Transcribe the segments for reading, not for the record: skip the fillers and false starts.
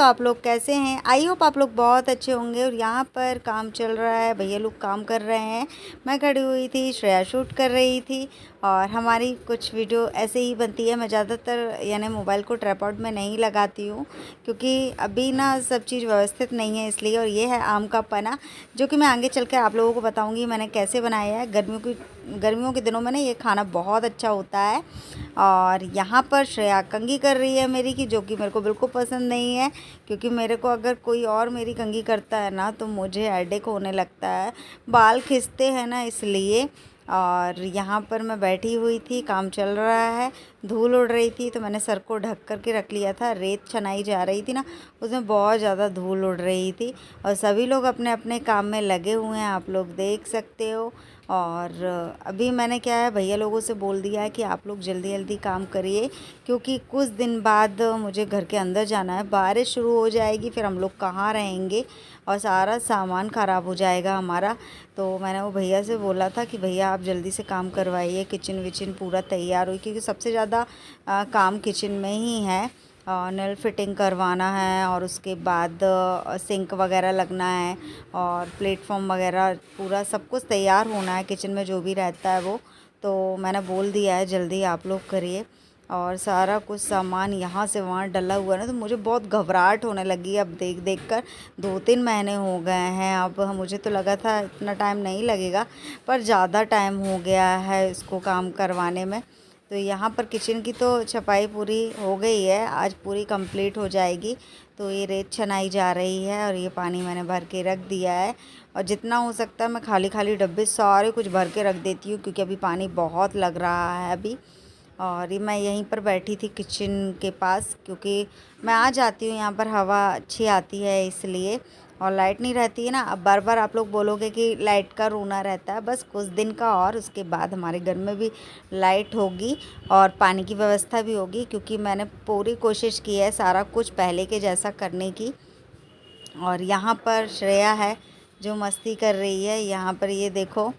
आप लोग कैसे हैं? आई होप आप लोग बहुत अच्छे होंगे। और यहाँ पर काम चल रहा है, भैया लोग काम कर रहे हैं। मैं खड़ी हुई थी, श्रेया शूट कर रही थी। और हमारी कुछ वीडियो ऐसे ही बनती है। मैं ज़्यादातर यानी मोबाइल को ट्राइपॉड में नहीं लगाती हूँ, क्योंकि अभी ना सब चीज़ व्यवस्थित नहीं है इसलिए। और ये है आम का पना, जो कि मैं आगे चल कर आप लोगों को बताऊँगी मैंने कैसे बनाया है। गर्मियों के दिनों में ना ये खाना बहुत अच्छा होता है। और यहाँ पर श्रेया कंघी कर रही है मेरी की, जो कि मेरे को बिल्कुल पसंद नहीं है, क्योंकि मेरे को अगर कोई और मेरी कंघी करता है ना तो मुझे हेडेक होने लगता है, बाल खिंचते हैं ना इसलिए। और यहाँ पर मैं बैठी हुई थी, काम चल रहा है, धूल उड़ रही थी तो मैंने सर को ढक कर के रख लिया था। रेत छनाई जा रही थी ना, उसमें बहुत ज़्यादा धूल उड़ रही थी। और सभी लोग अपने अपने काम में लगे हुए हैं, आप लोग देख सकते हो। और अभी मैंने क्या है, भैया लोगों से बोल दिया है कि आप लोग जल्दी जल्दी काम करिए, क्योंकि कुछ दिन बाद मुझे घर के अंदर जाना है। बारिश शुरू हो जाएगी, फिर हम लोग कहाँ रहेंगे और सारा सामान ख़राब हो जाएगा हमारा। तो मैंने वो भैया से बोला था कि भैया आप जल्दी से काम करवाइए, किचन विचन पूरा तैयार हुई, क्योंकि सबसे ज़्यादा काम किचन में ही है। नल फिटिंग करवाना है और उसके बाद सिंक वगैरह लगना है और प्लेटफॉर्म वगैरह पूरा सब कुछ तैयार होना है किचन में, जो भी रहता है वो। तो मैंने बोल दिया है जल्दी आप लोग करिए। और सारा कुछ सामान यहाँ से वहाँ डला हुआ है ना, तो मुझे बहुत घबराहट होने लगी अब देख देख कर। 2-3 महीने हो गए हैं अब। मुझे तो लगा था इतना टाइम नहीं लगेगा, पर ज़्यादा टाइम हो गया है इसको काम करवाने में। तो यहाँ पर किचन की तो छपाई पूरी हो गई है, आज पूरी कंप्लीट हो जाएगी। तो ये रेत छनाई जा रही है और ये पानी मैंने भर के रख दिया है। और जितना हो सकता है मैं खाली खाली डब्बे सारे कुछ भर के रख देती हूँ, क्योंकि अभी पानी बहुत लग रहा है अभी। और ये मैं यहीं पर बैठी थी किचन के पास, क्योंकि मैं आ जाती हूँ यहाँ पर, हवा अच्छी आती है इसलिए। और लाइट नहीं रहती है ना, अब बार बार आप लोग बोलोगे कि लाइट का रोना रहता है। बस कुछ दिन का, और उसके बाद हमारे घर में भी लाइट होगी और पानी की व्यवस्था भी होगी, क्योंकि मैंने पूरी कोशिश की है सारा कुछ पहले के जैसा करने की। और यहाँ पर श्रेया है जो मस्ती कर रही है। यहाँ पर ये देखो,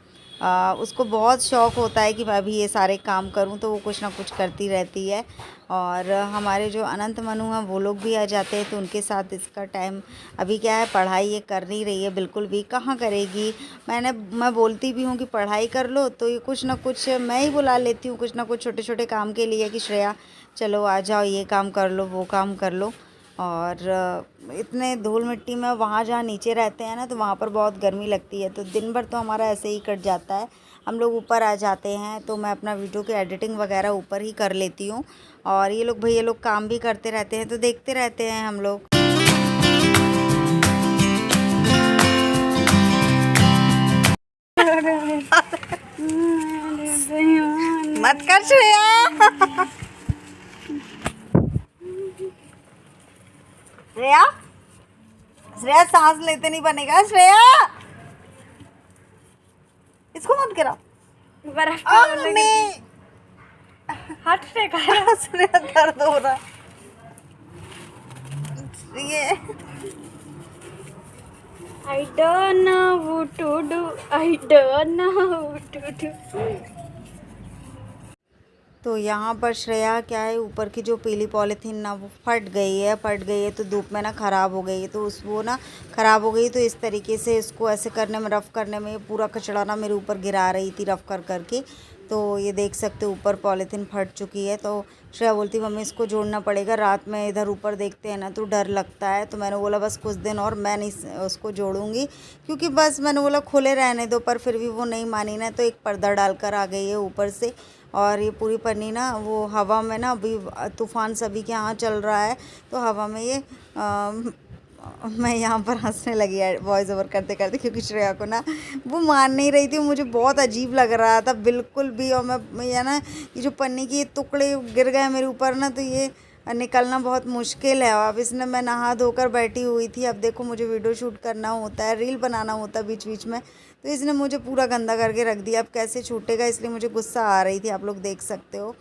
उसको बहुत शौक़ होता है कि मैं भी ये सारे काम करूं, तो वो कुछ ना कुछ करती रहती है। और हमारे जो अनंत मनु हैं वो लोग भी आ जाते हैं, तो उनके साथ इसका टाइम अभी क्या है, पढ़ाई ये कर नहीं रही है बिल्कुल भी, कहाँ करेगी। मैं बोलती भी हूँ कि पढ़ाई कर लो, तो ये कुछ ना कुछ मैं ही बुला लेती हूँ कुछ ना कुछ छोटे छोटे काम के लिए, कि श्रेया चलो आ जाओ, ये काम कर लो, वो काम कर लो। और इतने धूल मिट्टी में वहाँ जहाँ नीचे रहते हैं ना, तो वहाँ पर बहुत गर्मी लगती है। तो दिन भर तो हमारा ऐसे ही कट जाता है। हम लोग ऊपर आ जाते हैं, तो मैं अपना वीडियो की एडिटिंग वगैरह ऊपर ही कर लेती हूँ। और ये लोग भैया लोग काम भी करते रहते हैं, तो देखते रहते हैं हम लोग। मत कर श्रेया। श्रेया, श्रेया सांस लेते नहीं बनेगा श्रेया, इसको मत गिराओ। बर्फ नहीं, हट से करो। श्रेया दर्द हो रहा ये। I don't know what to do. I don't know what to do. तो यहाँ पर श्रेया क्या है, ऊपर की जो पीली पॉलीथीन ना वो फट गई है, तो धूप में ना ख़राब हो गई है, तो उस वो ना ख़राब हो गई। तो इस तरीके से इसको ऐसे करने में, रफ़ करने में, पूरा कचड़ा ना मेरे ऊपर गिरा रही थी रफ़ कर करके। तो ये देख सकते हो ऊपर पॉलीथीन फट चुकी है। तो श्रेया बोलती मम्मी इसको जोड़ना पड़ेगा, रात में इधर ऊपर देखते हैं ना तो डर लगता है। तो मैंने बोला बस कुछ दिन और मैं नहीं उसको जोड़ूंगी, क्योंकि बस मैंने बोला खुले रहने दो, पर फिर भी वो नहीं मानी ना, तो एक पर्दा डालकर आ गई है ऊपर से। और ये पूरी पन्नी ना वो हवा में ना, अभी तूफ़ान सभी के यहाँ चल रहा है, तो हवा में ये मैं यहाँ पर हंसने लगी है वॉइस ओवर करते करते, क्योंकि श्रेया को ना वो मान नहीं रही थी। मुझे बहुत अजीब लग रहा था बिल्कुल भी। और मैं ये ना, ये जो पन्नी के टुकड़े गिर गए मेरे ऊपर ना, तो ये निकलना बहुत मुश्किल है। अब इसने, मैं नहा धोकर बैठी हुई थी, अब देखो मुझे वीडियो शूट करना होता है, रील बनाना होता है बीच बीच में, तो इसने मुझे पूरा गंदा करके रख दिया। अब कैसे छूटेगा, इसलिए मुझे गुस्सा आ रही थी, आप लोग देख सकते हो।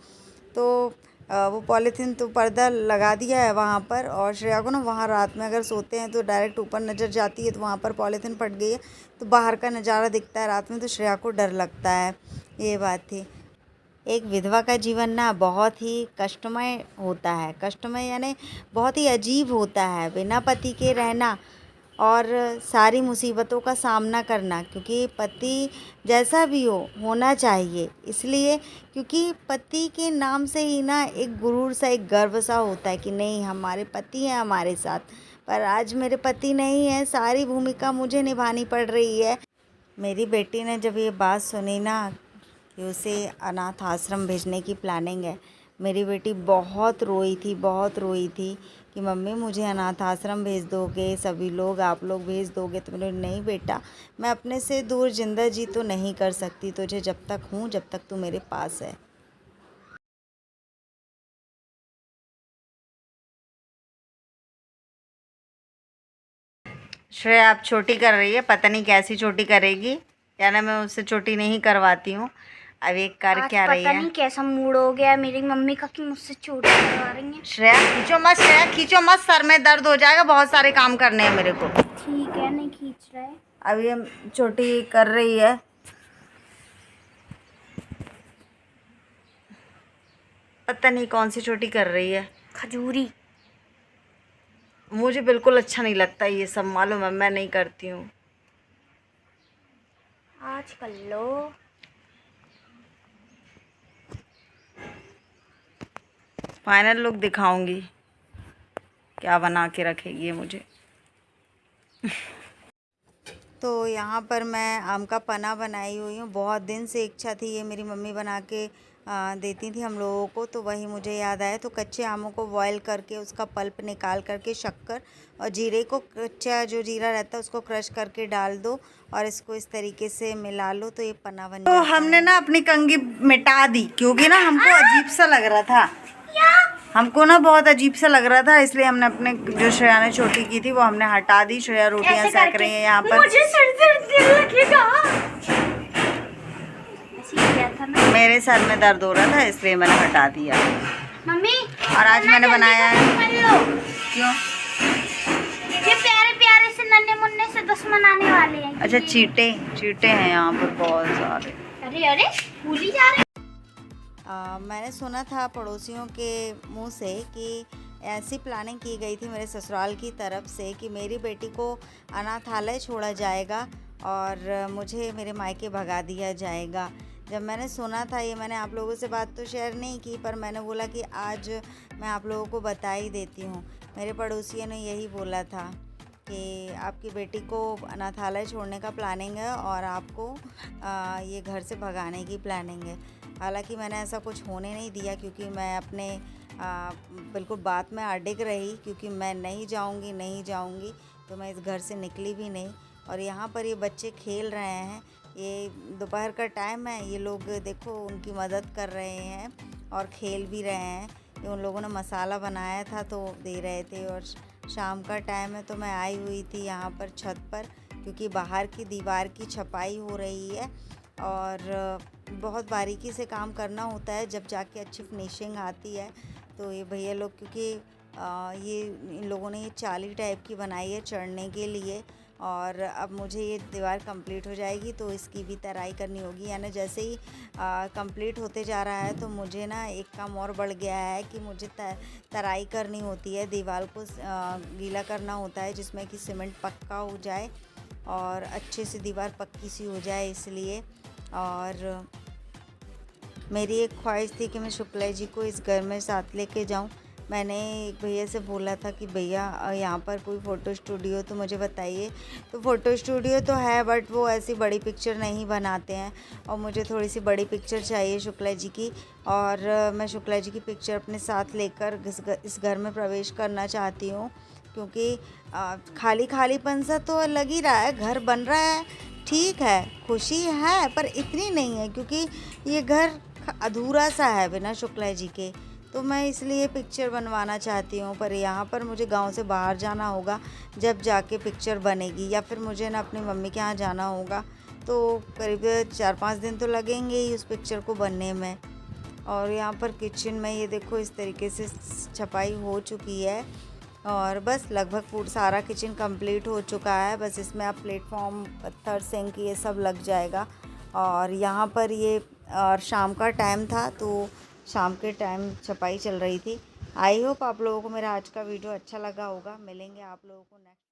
तो वो पॉलीथीन तो पर्दा लगा दिया है वहाँ पर। और श्रेया को ना वहाँ रात में अगर सोते हैं तो डायरेक्ट ऊपर नज़र जाती है, तो वहाँ पर पॉलीथीन फट गई है, तो बाहर का नज़ारा दिखता है रात में, तो श्रेया को डर लगता है, ये बात थी। एक विधवा का जीवन ना बहुत ही कष्टमय होता है। कष्टमय यानी बहुत ही अजीब होता है, बिना पति के रहना और सारी मुसीबतों का सामना करना, क्योंकि पति जैसा भी हो होना चाहिए। इसलिए क्योंकि पति के नाम से ही ना एक गुरूर सा, एक गर्व सा होता है कि नहीं, हमारे पति हैं हमारे साथ। पर आज मेरे पति नहीं है, सारी भूमिका मुझे निभानी पड़ रही है। मेरी बेटी ने जब ये बात सुनी ना कि उसे अनाथ आश्रम भेजने की प्लानिंग है, मेरी बेटी बहुत रोई थी कि मम्मी मुझे अनाथ आश्रम भेज दोगे, सभी लोग आप लोग भेज दोगे। तो मैंने नहीं बेटा, मैं अपने से दूर जिंदगी तो नहीं कर सकती तुझे, जब तक हूँ, जब तक तू मेरे पास है। श्रेया आप छोटी कर रही है, पता नहीं कैसी छोटी करेगी, यानी मैं उससे छोटी नहीं करवाती हूँ। अब एक कर क्या रही है, पता नहीं कैसा मूड हो गया मेरी मम्मी का कि मुझसे छोटी करवा रही है। श्रेया खींचो मत, सर में दर्द हो जाएगा, बहुत सारे काम करने हैं मेरे को। ठीक है, नहीं खींच रहा है। अब ये छोटी कर रही है, पता नहीं कौन सी छोटी कर रही है। खजूरी। मुझे बिल्कुल अच्छा नहीं लगता ये सब, मालूम है, मैं नहीं करती हूँ। आज कर लो। फाइनल लुक दिखाऊंगी, क्या बना के रखेगी ये मुझे। तो यहाँ पर मैं आम का पना बनाई हुई हूँ। बहुत दिन से इच्छा थी, ये मेरी मम्मी बना के देती थी हम लोगों को, तो वही मुझे याद आया। तो कच्चे आमों को बॉयल करके उसका पल्प निकाल करके शक्कर और जीरे को, कच्चा जो जीरा रहता है उसको क्रश करके डाल दो और इसको इस तरीके से मिला लो, तो ये पना बन जाता है। तो हमने ना अपनी कंघी मिटा दी, क्योंकि ना हमको अजीब सा लग रहा था, हमको ना बहुत अजीब सा लग रहा था, इसलिए हमने अपने जो श्रेया ने छोटी की थी वो हमने हटा दी। श्रेया रोटियां सेक रही है यहाँ पर। मुझे सिर लगेगा। मेरे सर में दर्द हो रहा था इसलिए मैंने हटा दिया। मम्मी, और आज मैंने बनाया है, क्यों? ये प्यारे प्यारे से नन्हे मुन्ने से 10 मनाने वाले हैं। अच्छा, चींटे हैं यहाँ पर बहुत सारे। अरे भूल ही जा रहे। मैंने सुना था पड़ोसियों के मुंह से कि ऐसी प्लानिंग की गई थी मेरे ससुराल की तरफ से कि मेरी बेटी को अनाथालय छोड़ा जाएगा और मुझे मेरे मायके भगा दिया जाएगा। जब मैंने सुना था ये, मैंने आप लोगों से बात तो शेयर नहीं की, पर मैंने बोला कि आज मैं आप लोगों को बता ही देती हूँ। मेरे पड़ोसियों ने यही बोला था कि आपकी बेटी को अनाथालय छोड़ने का प्लानिंग है और आपको ये घर से भगाने की प्लानिंग है। हालांकि मैंने ऐसा कुछ होने नहीं दिया, क्योंकि मैं अपने बिल्कुल बात में अडिग रही, क्योंकि मैं नहीं जाऊंगी, तो मैं इस घर से निकली भी नहीं। और यहाँ पर ये बच्चे खेल रहे हैं, ये दोपहर का टाइम है, ये लोग देखो उनकी मदद कर रहे हैं और खेल भी रहे हैं। ये उन लोगों ने मसाला बनाया था तो दे रहे थे, और शाम का टाइम है तो मैं आई हुई थी यहाँ पर छत पर, क्योंकि बाहर की दीवार की छपाई हो रही है और बहुत बारीकी से काम करना होता है, जब जाके अच्छी फिनिशिंग आती है। तो ये भैया लोग, क्योंकि ये इन लोगों ने ये चाली टाइप की बनाई है चढ़ने के लिए, और अब मुझे ये दीवार कंप्लीट हो जाएगी तो इसकी भी तराई करनी होगी। यानी जैसे ही कंप्लीट होते जा रहा है तो मुझे ना एक काम और बढ़ गया है कि मुझे तराई करनी होती है, दीवार को गीला करना होता है, जिसमें कि सीमेंट पक्का हो जाए और अच्छे से दीवार पक्की सी हो जाए। इसलिए और मेरी एक ख्वाहिश थी कि मैं शुक्ला जी को इस घर में साथ लेके जाऊं। मैंने एक भैया से बोला था कि भैया यहाँ पर कोई फ़ोटो स्टूडियो तो मुझे बताइए। तो फ़ोटो स्टूडियो तो है, बट वो ऐसी बड़ी पिक्चर नहीं बनाते हैं और मुझे थोड़ी सी बड़ी पिक्चर चाहिए शुक्ला जी की, और मैं शुक्ला जी की पिक्चर अपने साथ लेकर इस घर में प्रवेश करना चाहती हूँ। क्योंकि खालीपन सा तो लग ही रहा है, घर बन रहा है, ठीक है, खुशी है, पर इतनी नहीं है, क्योंकि ये घर अधूरा सा है बिना शुक्ला जी के। तो मैं इसलिए पिक्चर बनवाना चाहती हूँ, पर यहाँ पर मुझे गांव से बाहर जाना होगा जब जाके पिक्चर बनेगी, या फिर मुझे ना अपनी मम्मी के यहाँ जाना होगा। तो करीब 4-5 दिन तो लगेंगे ही उस पिक्चर को बनने में। और यहाँ पर किचन में ये देखो इस तरीके से छपाई हो चुकी है और बस लगभग सारा किचन कंप्लीट हो चुका है। बस इसमें अब प्लेटफॉर्म, पत्थर, सिंक ये सब लग जाएगा। और यहाँ पर ये और शाम का टाइम था तो शाम के टाइम छपाई चल रही थी। आई होप आप लोगों को मेरा आज का वीडियो अच्छा लगा होगा। मिलेंगे आप लोगों को नेक्स्ट